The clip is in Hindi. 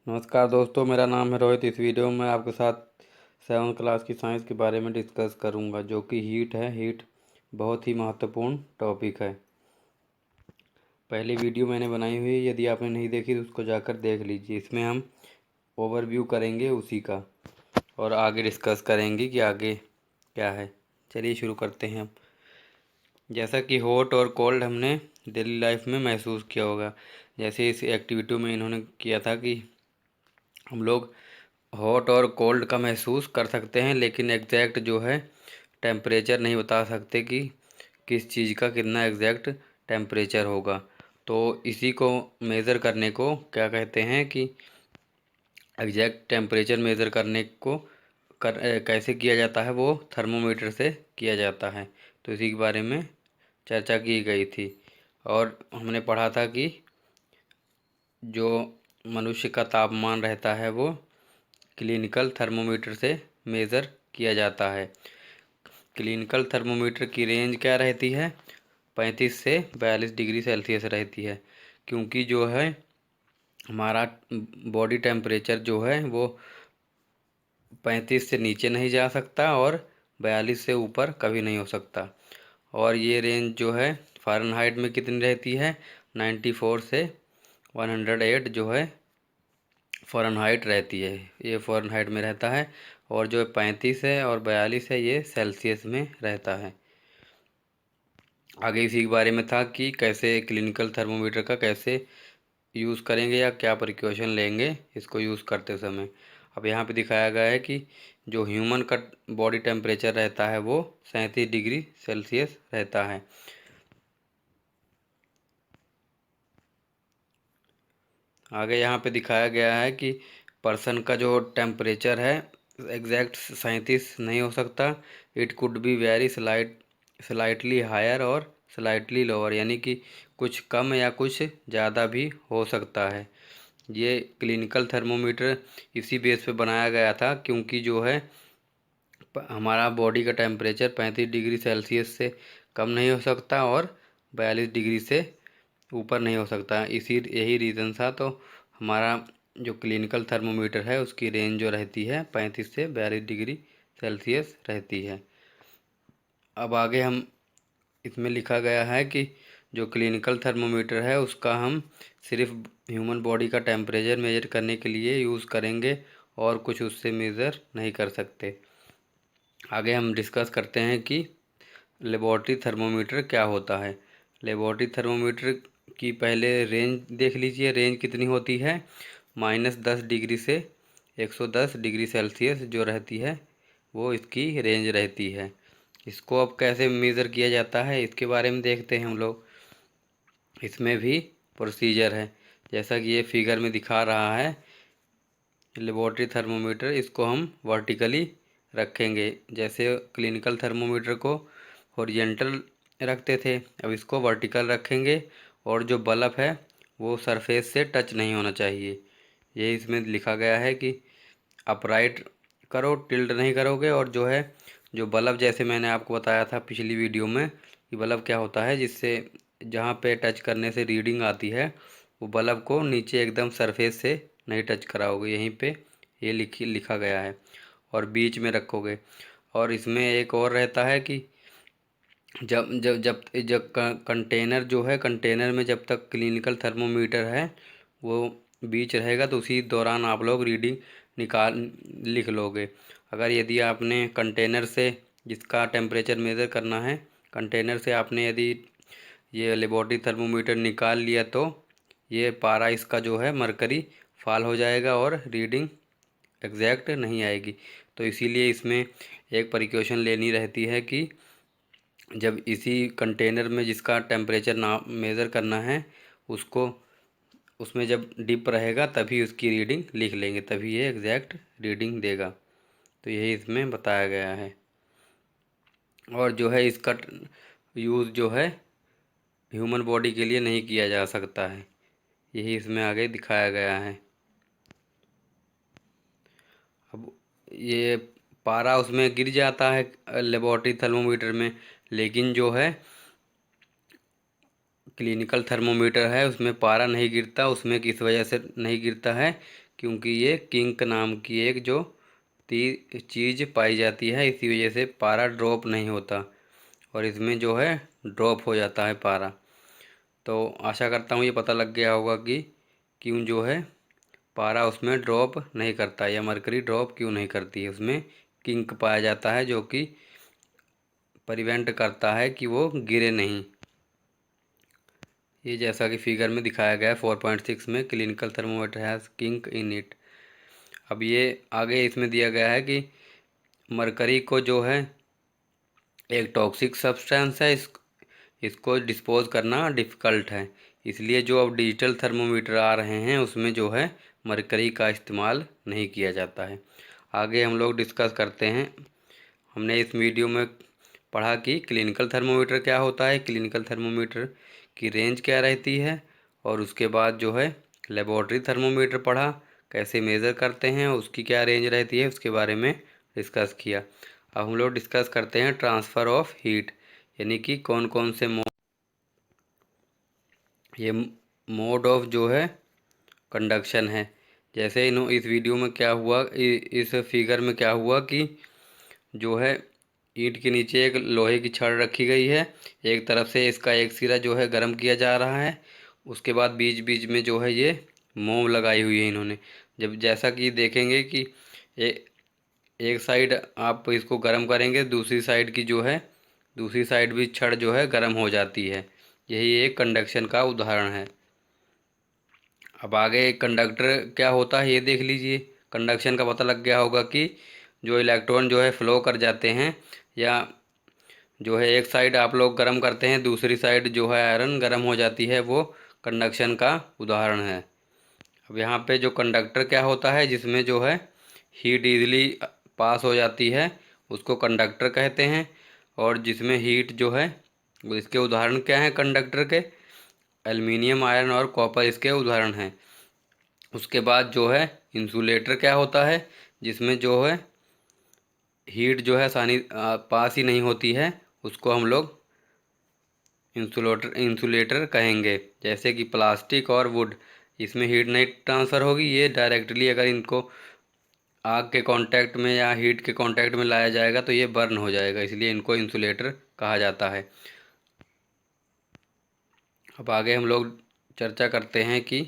नमस्कार दोस्तों, मेरा नाम है रोहित। इस वीडियो में आपके साथ 7वीं क्लास की साइंस के बारे में डिस्कस करूंगा, जो कि हीट है। हीट बहुत ही महत्वपूर्ण टॉपिक है। पहली वीडियो मैंने बनाई हुई है, यदि आपने नहीं देखी तो उसको जाकर देख लीजिए। इसमें हम ओवरव्यू करेंगे उसी का और आगे डिस्कस करेंगे कि आगे क्या है। चलिए शुरू करते हैं। जैसा कि हॉट और कोल्ड हमने डेली लाइफ में महसूस किया होगा। जैसे इस एक्टिविटी में इन्होंने किया था कि हम लोग हॉट और कोल्ड का महसूस कर सकते हैं, लेकिन एग्जैक्ट जो है टेम्परेचर नहीं बता सकते कि किस चीज़ का कितना एग्जैक्ट टेम्परेचर होगा। तो इसी को मेज़र करने को क्या कहते हैं कि एग्जैक्ट टेम्परेचर मेज़र करने को कैसे किया जाता है, वो थर्मोमीटर से किया जाता है। तो इसी के बारे में चर्चा की गई थी और हमने पढ़ा था कि जो मनुष्य का तापमान रहता है वो क्लिनिकल थर्मोमीटर से मेज़र किया जाता है। क्लिनिकल थर्मोमीटर की रेंज क्या रहती है? 35 से 42 डिग्री सेल्सियस रहती है, क्योंकि जो है हमारा बॉडी टेम्परेचर जो है वो 35 से नीचे नहीं जा सकता और 42 से ऊपर कभी नहीं हो सकता। और ये रेंज जो है फ़ारेनहाइट में कितनी रहती है? 94 से 108 जो है फ़ारेनहाइट रहती है। ये फ़ारेनहाइट में रहता है। और जो 35 है और 42 है ये सेल्सियस में रहता है। आगे इसी के बारे में था कि कैसे क्लिनिकल थर्मोमीटर का कैसे यूज़ करेंगे या क्या प्रिकॉशन लेंगे इसको यूज़ करते समय। अब यहाँ पे दिखाया गया है कि जो ह्यूमन का बॉडी टेम्परेचर रहता है वो 37 डिग्री सेल्सियस रहता है। आगे यहाँ पे दिखाया गया है कि पर्सन का जो टेम्परेचर है एग्जैक्ट 37 नहीं हो सकता। It could be very slightly higher और स्लाइटली लोअर, यानी कि कुछ कम या कुछ ज़्यादा भी हो सकता है। ये क्लिनिकल थर्मोमीटर इसी बेस पे बनाया गया था, क्योंकि जो है हमारा बॉडी का टेम्परेचर 35 डिग्री सेल्सियस से कम नहीं हो सकता और 42 डिग्री से ऊपर नहीं हो सकता। इसी यही रीज़न था। तो हमारा जो क्लिनिकल थर्मोमीटर है उसकी रेंज जो रहती है 35 से 42 डिग्री सेल्सियस रहती है। अब आगे हम इसमें लिखा गया है कि जो क्लिनिकल थर्मोमीटर है उसका हम सिर्फ ह्यूमन बॉडी का टेम्परेचर मेजर करने के लिए यूज़ करेंगे और कुछ उससे मेज़र नहीं कर सकते। आगे हम डिस्कस करते हैं कि लेबॉर्ट्री थर्मोमीटर क्या होता है। लेबॉर्ट्री थर्मोमीटर की पहले रेंज देख लीजिए। रेंज कितनी होती है? -10 डिग्री से 110 डिग्री सेल्सियस जो रहती है वो इसकी रेंज रहती है। इसको अब कैसे मेज़र किया जाता है इसके बारे में देखते हैं हम लोग। इसमें भी प्रोसीजर है, जैसा कि ये फिगर में दिखा रहा है। लेबॉर्ट्री थर्मोमीटर इसको हम वर्टिकली रखेंगे। जैसे क्लिनिकल थर्मोमीटर को हॉरिजेंटल रखते थे, अब इसको वर्टिकल रखेंगे। और जो बल्ब है वो सरफेस से टच नहीं होना चाहिए। यही इसमें लिखा गया है कि अपराइट करो, टिल्ट नहीं करोगे। और जो है जो बल्ब, जैसे मैंने आपको बताया था पिछली वीडियो में कि बल्ब क्या होता है, जिससे जहाँ पे टच करने से रीडिंग आती है वो बल्ब को नीचे एकदम सरफेस से नहीं टच कराओगे। यहीं पे ये लिखा गया है और बीच में रखोगे। और इसमें एक और रहता है कि जब जब जब जब कंटेनर जो है, कंटेनर में जब तक क्लिनिकल थर्मोमीटर है वो बीच रहेगा तो उसी दौरान आप लोग रीडिंग निकाल लिख लोगे। अगर यदि आपने कंटेनर से जिसका टेम्परेचर मेज़र करना है, कंटेनर से आपने यदि ये लेबॉर्ट्री थर्मोमीटर निकाल लिया तो ये पारा इसका जो है मरकरी फॉल हो जाएगा और रीडिंग एग्जैक्ट नहीं आएगी। तो इसीलिए इसमें एक प्रिकॉशन लेनी रहती है कि जब इसी कंटेनर में जिसका टेम्परेचर ना मेज़र करना है उसको उसमें जब डिप रहेगा तभी उसकी रीडिंग लिख लेंगे, तभी ये एग्जैक्ट रीडिंग देगा। तो यही इसमें बताया गया है। और जो है इसका यूज़ जो है ह्यूमन बॉडी के लिए नहीं किया जा सकता है, यही इसमें आगे दिखाया गया है। अब ये पारा उसमें गिर जाता है लेबॉर्ट्री थर्मोमीटर में, लेकिन जो है क्लिनिकल थर्मोमीटर है उसमें पारा नहीं गिरता। उसमें किस वजह से नहीं गिरता है क्योंकि ये किंक नाम की एक जो चीज़ पाई जाती है, इसी वजह से पारा ड्रॉप नहीं होता और इसमें जो है ड्रॉप हो जाता है पारा। तो आशा करता हूँ ये पता लग गया होगा कि क्यों जो है पारा उसमें ड्रॉप नहीं करता, या मरकरी ड्रॉप क्यों नहीं करती है। उसमें किंक पाया जाता है जो कि प्रिवेंट करता है कि वो गिरे नहीं। ये जैसा कि फिगर में दिखाया गया है 4.6 में, clinical thermometer has kink in it. अब ये आगे इसमें दिया गया है कि मरकरी को जो है एक टॉक्सिक सब्सटेंस है, इसको डिस्पोज करना डिफ़िकल्ट है, इसलिए जो अब डिजिटल थर्मोमीटर आ रहे हैं उसमें जो है मरकरी का इस्तेमाल नहीं किया जाता है। आगे हम लोग डिस्कस करते हैं। हमने इस वीडियो में पढ़ा कि क्लिनिकल थर्मोमीटर क्या होता है, क्लिनिकल थर्मोमीटर की रेंज क्या रहती है, और उसके बाद जो है लेबोरेटरी थर्मोमीटर पढ़ा, कैसे मेज़र करते हैं, उसकी क्या रेंज रहती है, उसके बारे में डिस्कस किया। अब हम लोग डिस्कस करते हैं ट्रांसफ़र ऑफ हीट, यानी कि कौन कौन से ये मोड ऑफ जो है कंडक्शन है। जैसे इस वीडियो में क्या हुआ, इस फिगर में क्या हुआ कि जो है ईंट के नीचे एक लोहे की छड़ रखी गई है, एक तरफ से इसका एक सिरा जो है गर्म किया जा रहा है, उसके बाद बीच बीच में जो है ये मोम लगाई हुई है इन्होंने। जब जैसा कि देखेंगे कि एक साइड आप इसको गर्म करेंगे, दूसरी साइड की जो है दूसरी साइड भी छड़ जो है गर्म हो जाती है। यही एक कंडक्शन का उदाहरण है। अब आगे कंडक्टर क्या होता है ये देख लीजिए। कंडक्शन का पता लग गया होगा कि जो इलेक्ट्रॉन जो है फ्लो कर जाते हैं, या जो है एक साइड आप लोग गर्म करते हैं, दूसरी साइड जो है आयरन गर्म हो जाती है, वो कंडक्शन का उदाहरण है। अब यहाँ पे जो कंडक्टर क्या होता है, जिसमें जो है हीट इजीली पास हो जाती है, उसको कंडक्टर कहते हैं। और जिसमें हीट जो है, इसके उदाहरण क्या हैं कंडक्टर के, एल्युमिनियम, आयरन और कॉपर इसके उदाहरण हैं। उसके बाद जो है इंसुलेटर क्या होता है, जिसमें जो है हीट जो है आसानी पास ही नहीं होती है, उसको हम लोग इंसुलेटर कहेंगे। जैसे कि प्लास्टिक और वुड, इसमें हीट नहीं ट्रांसफ़र होगी, ये डायरेक्टली अगर इनको आग के कांटेक्ट में या हीट के कांटेक्ट में लाया जाएगा तो ये बर्न हो जाएगा, इसलिए इनको इंसुलेटर कहा जाता है। अब आगे हम लोग चर्चा करते हैं कि